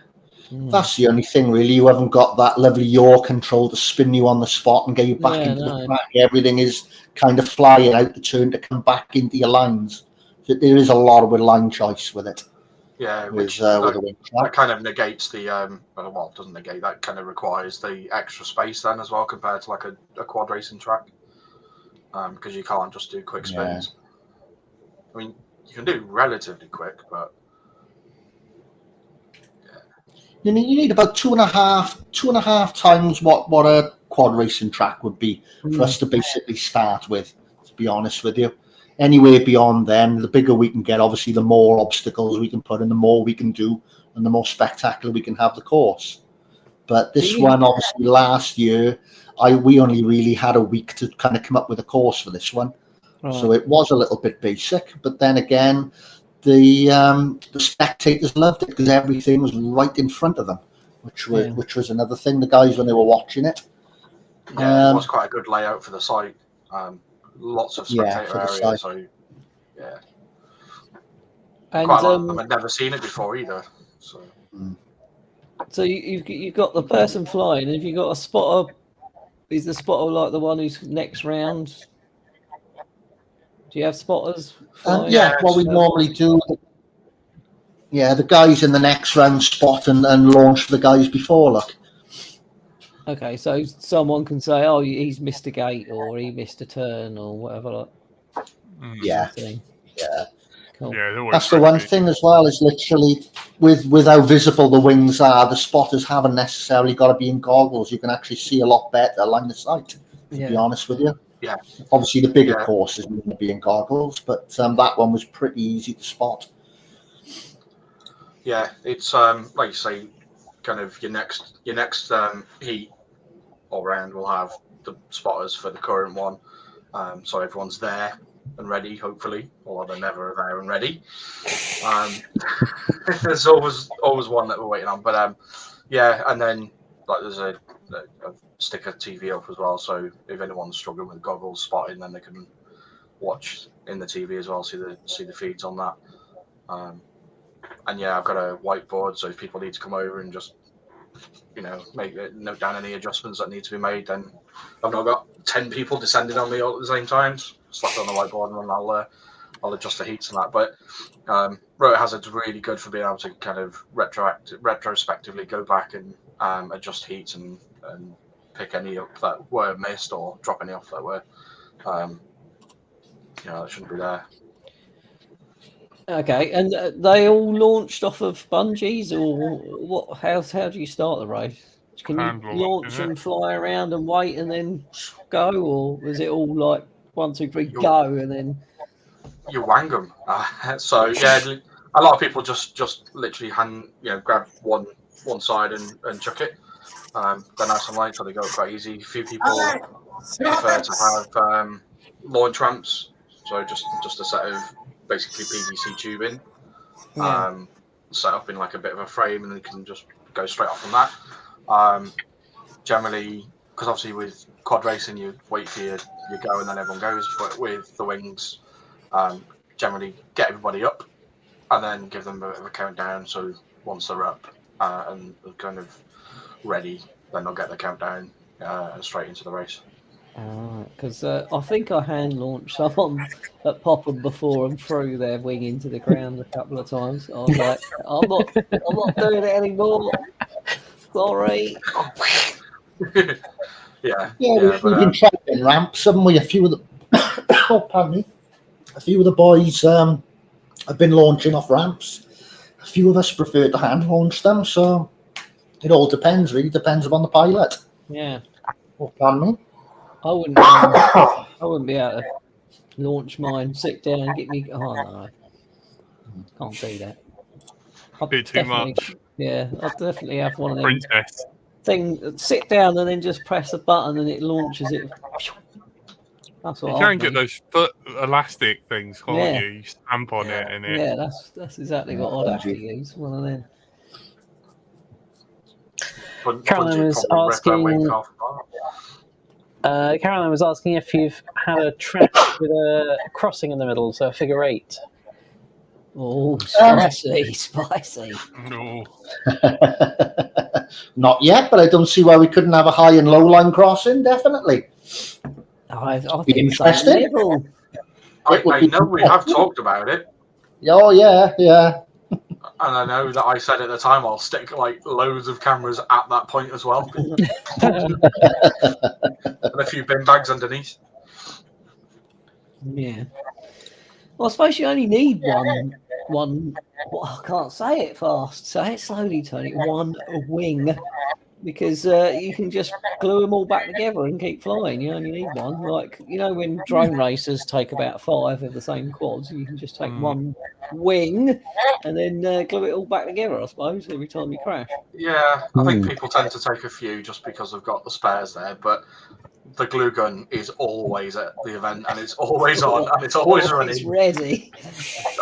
That's the only thing, really. You haven't got that lovely yaw control to spin you on the spot and get you back into the track. Everything is kind of flying out the turn to come back into your lines. So there is a lot of line choice with it. Yeah, with that, the track. That kind of negates the well, doesn't negate, that kind of requires the extra space then as well, compared to like a quad racing track, because you can't just do quick spins. I mean, you can do relatively quick, but you need about two and a half times what a quad racing track would be for us to basically start with, to be honest with you. Anywhere beyond then, the bigger we can get, obviously, the more obstacles we can put in, the more we can do, and the more spectacular we can have the course. But this one, obviously, last year, we only really had a week to kind of come up with a course for this one. So it was a little bit basic. But then again, the spectators loved it because everything was right in front of them, which was another thing. The guys, when they were watching it. Yeah, it was quite a good layout for the site. Lots of spectator area, so and quite a lot of them had never seen it before either. So you've got the person flying, and if you've got a spotter, is the spotter like the one who's next round? Do you have spotters? flying? Yeah, what we normally do. Yeah, the guys in the next round spot and launch for the guys before. Look. Okay, so someone can say, "Oh, he's missed a gate, or he missed a turn, or whatever." Like, Yeah. thing. Yeah. Cool. Yeah, That's the one thing as well, is literally with how visible the wings are, the spotters haven't necessarily got to be in goggles. You can actually see a lot better line of sight, to be honest with you. Yeah. Obviously, the bigger courses wouldn't be in goggles, but that one was pretty easy to spot. Yeah, it's like you say, kind of your next heat or round will have the spotters for the current one, so everyone's there and ready, hopefully, or they're never there and ready. There's always one that we're waiting on, but yeah, and then like there's a stick a TV up as well, so if anyone's struggling with goggles spotting, then they can watch in the TV as well, see the feeds on that. And yeah, I've got a whiteboard, so if people need to come over and just note down any adjustments that need to be made, then I've not got 10 people descending on me all at the same time. Slap it on the whiteboard and then I'll adjust the heats and that. But Rotor Hazard's really good for being able to kind of retrospectively go back and adjust heats and pick any up that were missed or drop any off that were that shouldn't be there. Okay, and they all launched off of bungees, or what? How do you start the race? Can you launch and fly around and wait and then go, or is it all like 1, 2, 3, go, and then you wang them? So yeah, a lot of people just literally grab one side and chuck it. They're nice and light, so they go quite easy. A few people prefer to have launch ramps, so just a set of basically PVC tubing, set up in like a bit of a frame, and then you can just go straight off from that. Generally, because obviously with quad racing, you wait for your go and then everyone goes. But with the wings, generally get everybody up and then give them a bit of a countdown. So once they're up and kind of ready, then they'll get the countdown and straight into the race. Because I think I hand launched someone at Popham before and threw their wing into the ground a couple of times. I was like, I'm not doing it anymore. Sorry. Yeah, we've been trying ramps, haven't we? A few of the a few of the boys have been launching off ramps. A few of us prefer to hand launch them, so it all depends. Really depends upon the pilot. Yeah. Oh, pardon me. I wouldn't be able to launch mine, sit down and get me. Oh no, can't do that. Bit too much. Yeah, I'll definitely have one of them Princess. sit down and then just press a button and it launches it. That's what you can get those foot elastic things, can't you? You stamp on it and it. Yeah, that's exactly what I'd actually use. One of them. Caroline was asking if you've had a track with a crossing in the middle, so a figure 8. Oh, spicy. No. Not yet, but I don't see why we couldn't have a high and low line crossing. Definitely. I be interesting. I know we have talked about it. Oh yeah. And I know that I said at the time I'll stick like loads of cameras at that point as well. And a few bin bags underneath. Yeah. Well, I suppose you only need one. Well, I can't say it fast. Say it slowly, Tony. One wing, because you can just glue them all back together and keep flying. You only need one. Like when drone racers take about 5 of the same quads, you can just take one wing and then glue it all back together. I suppose every time you crash. Yeah, I think people tend to take a few just because they've got the spares there, but the glue gun is always at the event and it's always on and it's always running. It's ready.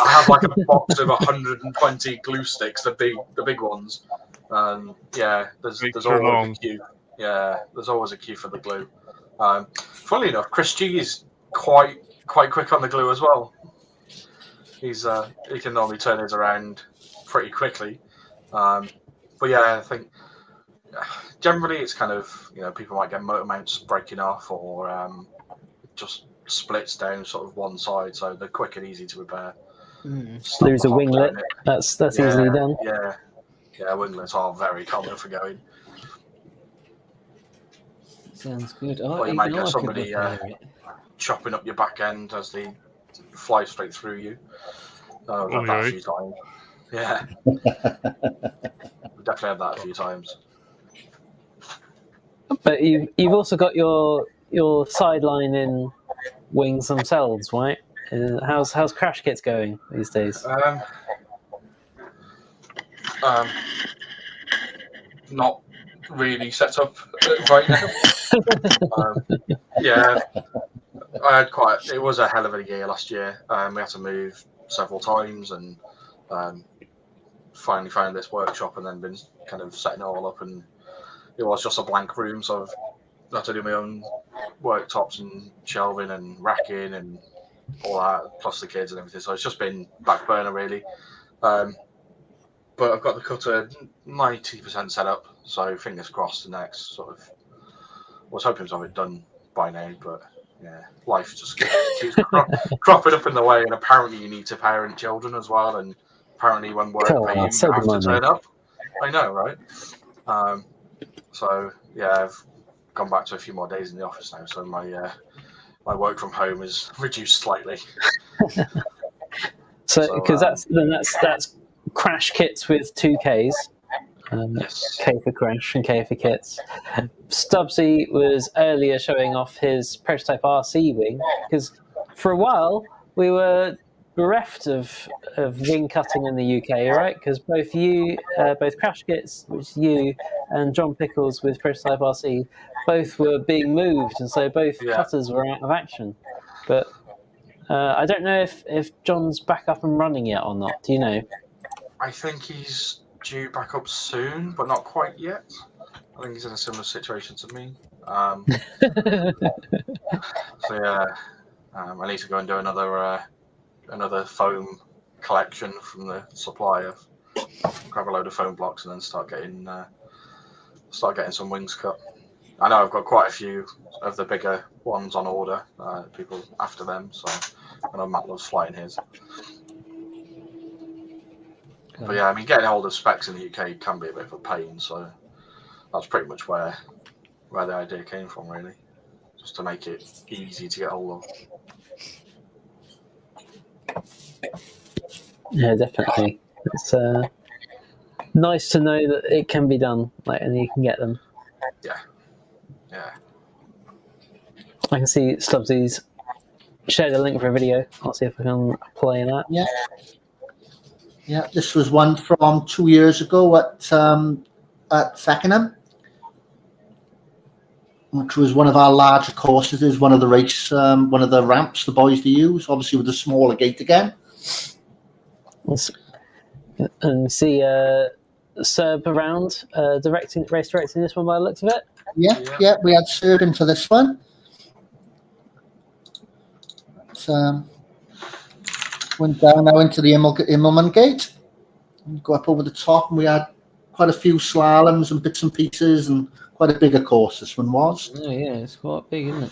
I have like a box of 120 glue sticks, the big ones. There's always a queue. Yeah, there's always a queue for the glue. Funnily enough, Chris G is quite quick on the glue as well. He can normally turn his around pretty quickly. But yeah, I think generally it's kind of people might get motor mounts breaking off or just splits down sort of one side, so they're quick and easy to repair. There's a winglet. That's easily done. Yeah, winglets are very common for going. Sounds good. Or you might get somebody chopping up your back end as they fly straight through you. I've had that a few times. Yeah. We've definitely had that a few times. But you've also got your sideline in wings themselves, right? How's crash kits going these days? Not really set up right now. Yeah, I had it was a hell of a year last year. We had to move several times and finally found this workshop and then been kind of setting it all up, and it was just a blank room, so I've had to do my own worktops and shelving and racking and all that, plus the kids and everything. So it's just been back burner really. But I've got the cutter 90% set up, so fingers crossed the next sort of. I was hoping to have it done by now, but yeah, life just keeps cropping up in the way, and apparently you need to parent children as well, and apparently when work pay you have to turn up. I know, right? So yeah, I've gone back to a few more days in the office now, so my work from home is reduced slightly. So because that's crash kits with 2Ks. Yes. K for crash and K for kits. Stubbsy was earlier showing off his prototype RC wing, because for a while we were bereft of wing cutting in the UK, right? Because both Crash Kits, which is you, and John Pickles with Prototype RC, both were being moved, and so both cutters were out of action. But I don't know if John's back up and running yet or not. Do you know? I think he's due back up soon, but not quite yet. I think he's in a similar situation to me. So yeah, I need to go and do another foam collection from the supplier. Grab a load of foam blocks and then start getting some wings cut. I know I've got quite a few of the bigger ones on order. People after them, so I know Matt loves flying his. But yeah, I mean, getting hold of specs in the UK can be a bit of a pain, so that's pretty much where the idea came from, really, just to make it easy to get hold of. Yeah, definitely. It's nice to know that it can be done, and you can get them. Yeah. I can see Stubbsy's shared a link for a video. I'll see if I can play that. Yeah, this was one from 2 years ago at Feckenham, which was one of our larger courses. It was one of the ramps the boys to use, obviously with the smaller gate again. And see Serb around race directing this one by the looks of it. Yeah, we had Serb in for this one. Went down now into the Immelman Gate. And go up over the top, and we had quite a few slaloms and bits and pieces, and quite a bigger course this one was. Oh yeah, it's quite big, isn't it?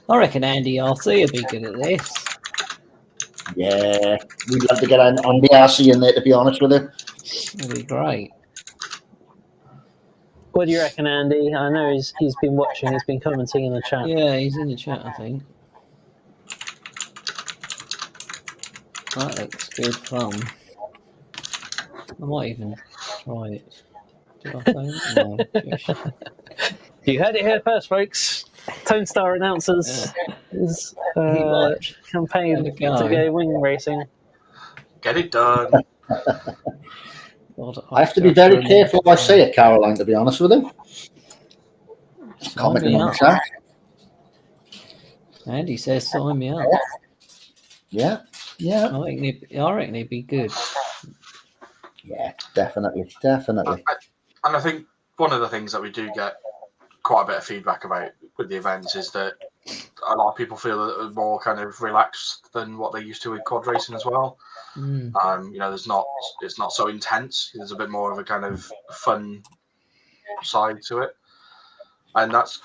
I reckon Andy RC would be good at this. Yeah, we'd love to get on the RC in there, to be honest with you. That'd be great. What do you reckon, Andy? I know he's been watching, he's been commenting in the chat. Yeah, he's in the chat, I think. That looks good fun. I might even try it. Did I say it? No. You heard it here first, folks. Tone Star announces his campaign to go wing racing. Get it done. God, I have to be very careful if I say it, Caroline, to be honest with him. Commenting on the chat. Andy says sign me up. Yeah. I reckon it'd be good. Yeah, definitely. And I think one of the things that we do get quite a bit of feedback about with the events is that a lot of people feel that they're more kind of relaxed than what they used to with quad racing as well. It's not so intense. There's a bit more of a kind of fun side to it. And that's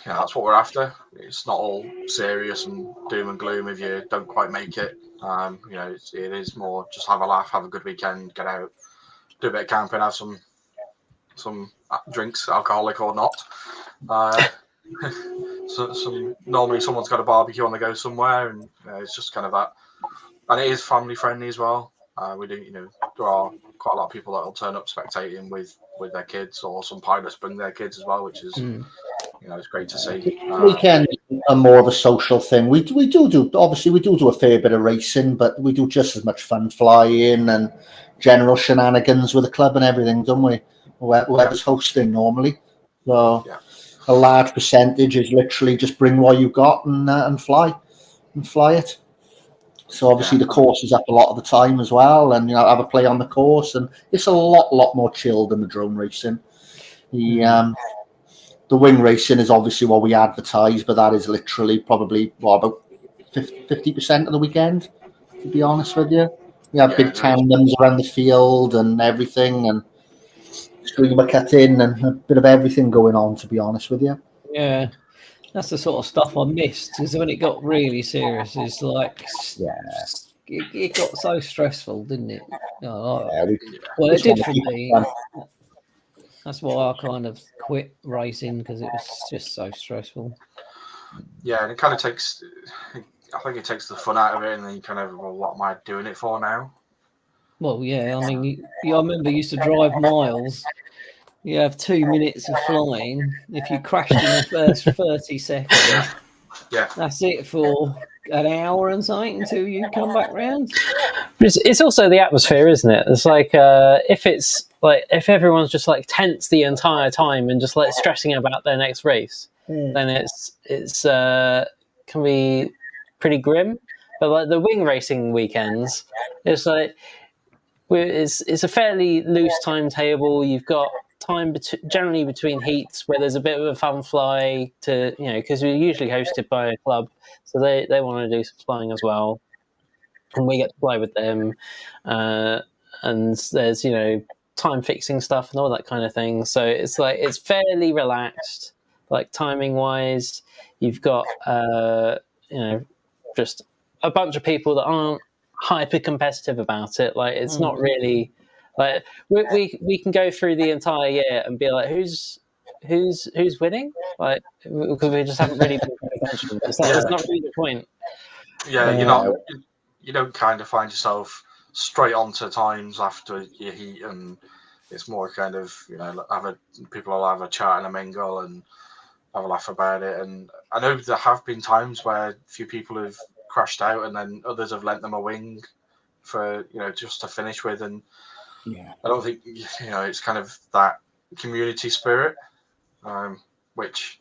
what we're after. It's not all serious and doom and gloom if you don't quite make it. It is more just have a laugh, have a good weekend, get out, do a bit of camping, have some drinks, alcoholic or not. Normally someone's got a barbecue on the go somewhere, and it's just kind of that. And it is family friendly as well. We do, there are quite a lot of people that will turn up spectating with their kids, or some pilots bring their kids as well, which is it's great to see. Weekend are more of a social thing. We do obviously a fair bit of racing, but we do just as much fun flying and general shenanigans with the club and everything, don't we? Whoever's hosting normally. So a large percentage is literally just bring what you've got and fly it. So obviously the course is up a lot of the time as well, and have a play on the course, and it's a lot more chilled than the drone racing. The wing racing is obviously what we advertise, but that is literally probably about 50% of the weekend, to be honest with you. We have big tandems around the field and everything, and streamer cutting and a bit of everything going on, to be honest with you. Yeah, that's the sort of stuff I missed, because when it got really serious, it's like, it got so stressful, didn't it? It did for me. That's why I kind of quit racing, because it was just so stressful. Yeah, and it kind of takes, I think it takes the fun out of it, and then you kind of, well, what am I doing it for now? Well, yeah, I mean, I remember you used to drive miles. You have 2 minutes of flying. If you crashed in the first 30 seconds, that's it for an hour and something until you come back round. It's also the atmosphere, isn't it? It's like if everyone's just like tense the entire time and just like stressing about their next race, then it's can be pretty grim. But like the wing racing weekends, it's like it's a fairly loose timetable. You've got time generally between heats where there's a bit of a fun fly to, because we're usually hosted by a club, so they want to do some flying as well, and we get to fly with them, and there's time fixing stuff and all that kind of thing. So it's like it's fairly relaxed, like timing wise. You've got just a bunch of people that aren't hyper competitive about it. Like it's not really like we can go through the entire year and be like, who's winning? Like, because we just haven't really been paying attention. It's not really the point. Yeah, you don't kind of find yourself straight onto times after your heat, and it's more kind of people will have a chat and a mingle and have a laugh about it. And I know there have been times where a few people have crashed out, and then others have lent them a wing for just to finish with. And I don't think it's kind of that community spirit, which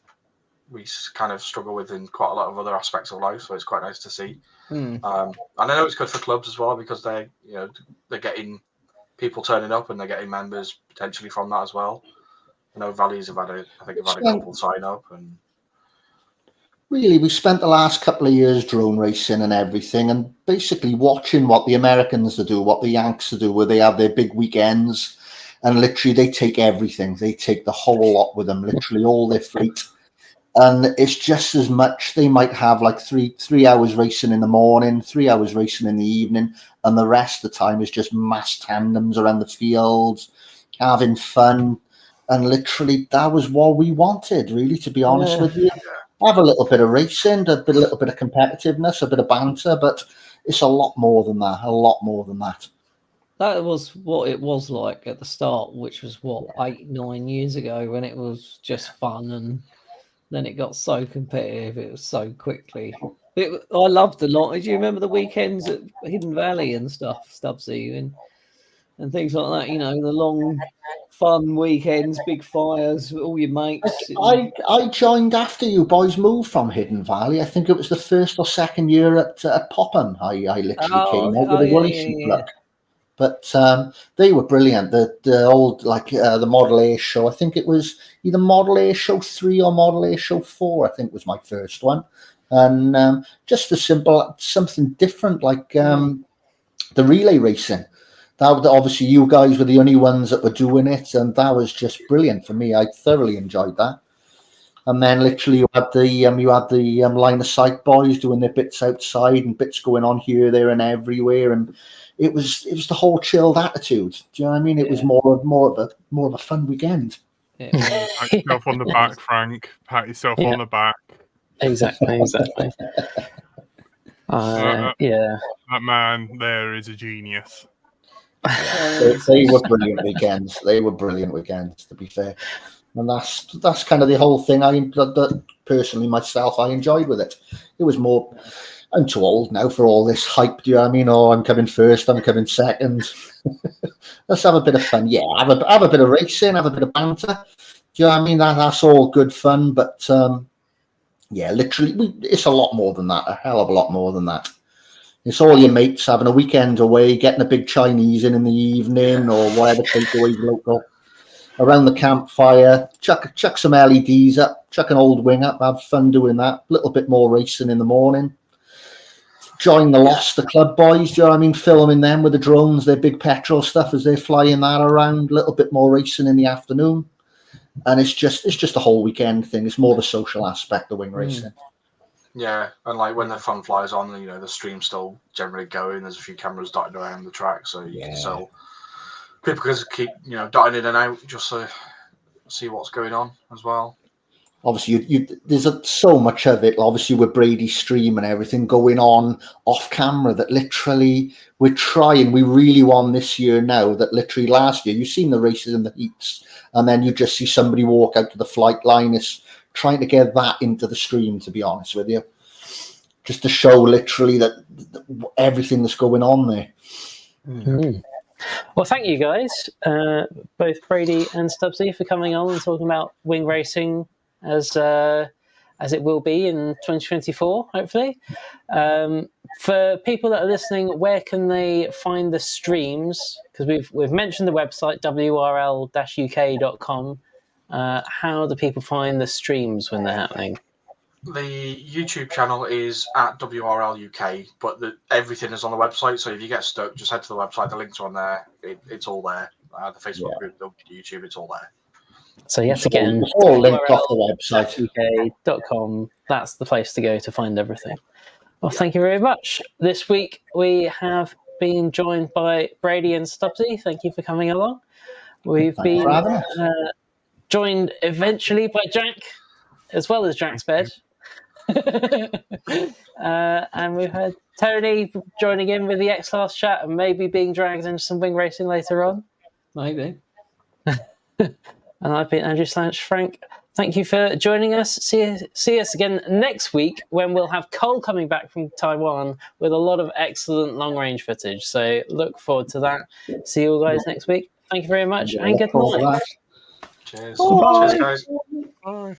we kind of struggle with in quite a lot of other aspects of life. So it's quite nice to see. And I know it's good for clubs as well, because they're getting people turning up, and they're getting members potentially from that as well. I know Valley's have had a couple sign up, and really, we spent the last couple of years drone racing and everything, and basically watching what the Americans do, what the Yanks do, where they have their big weekends, and literally they take everything. They take the whole lot with them, literally all their fleet. And it's just as much. They might have like three hours racing in the morning, 3 hours racing in the evening, and the rest of the time is just mass tandems around the fields, having fun. And literally, that was what we wanted, really, to be honest with you. Have a little bit of racing, a little bit of competitiveness, a bit of banter, but it's a lot more than that. That was what it was like at the start, which was 8-9 years ago, when it was just fun, and then it got so competitive. It was so quickly. I loved a lot. Do you remember the weekends at Hidden Valley and stuff, Stubbsy, and things like that? The long, fun weekends, big fires, all your mates. I joined after you boys moved from Hidden Valley. I think it was the first or second year at Popham. I literally came out with a racing club. But they were brilliant. The old the Model A show. I think it was either Model A show 3 or Model A show 4. I think was my first one, and just a simple something different like the relay racing. That obviously you guys were the only ones that were doing it, and that was just brilliant for me. I thoroughly enjoyed that. And then literally you had the line of sight boys doing their bits outside and bits going on here, there, and everywhere, and it was the whole chilled attitude. Do you know what I mean? It was more of a fun weekend. It was. Pat yourself on the back, Frank. Pat yourself on the back. Exactly. Yeah. That man there is a genius. They were brilliant weekends. They were brilliant weekends, to be fair. And that's kind of the whole thing. That personally myself, I enjoyed with it. It was more. I'm too old now for all this hype. Do you know what I mean? Oh, I'm coming first. I'm coming second. Let's have a bit of fun. Yeah, have a bit of racing. Have a bit of banter. Do you know what I mean? That's all good fun. But yeah, literally, it's a lot more than that. A hell of a lot more than that. It's all your mates having a weekend away, getting a big Chinese in the evening or whatever takeaways local. Around the campfire, chuck some LEDs up, chuck an old wing up, have fun doing that. A little bit more racing in the morning. Join the club boys, do you know what I mean? Filming them with the drones, their big petrol stuff as they're flying that around. A little bit more racing in the afternoon. And it's just a whole weekend thing. It's more the social aspect of wing racing. Yeah, and like when the fun flies on, the stream's still generally going. There's a few cameras dotted around the track, so you can sell. People can keep dotting in and out just to see what's going on as well. Obviously, there's so much of it. Obviously, with Brady's stream and everything going on off camera, that literally we're trying. We really want this year now. That literally last year you've seen the races in the heats, and then you just see somebody walk out to the flight line. It's trying to get that into the stream. To be honest with you, just to show literally that everything that's going on there. Mm. Well, thank you guys, both Brady and Stubbsy, for coming on and talking about wing racing as it will be in 2024, hopefully. For people that are listening, where can they find the streams? Because we've mentioned the website wrl-uk.com. How do people find the streams when they're happening? The YouTube channel is at WRL UK, but everything is on the website. So if you get stuck, just head to the website. The links are on there. It's all there. The Facebook group, the YouTube, it's all there. So yet again, it's all linked off the website. UK.com. That's the place to go to find everything. Well, thank you very much. This week we have been joined by Brady and Stubbsy. Thank you for coming along. We've been joined eventually by Jack, as well as Jack's bed. And we've had Tony joining in with the X-Class chat and maybe being dragged into some wing racing later on. Maybe. And I've been Andrew / Frank. Thank you for joining us. See us again next week when we'll have Koel coming back from Taiwan with a lot of excellent long-range footage. So look forward to that. See you all guys next week. Thank you very much and good night. Cheers. Cheers, guys. Bye.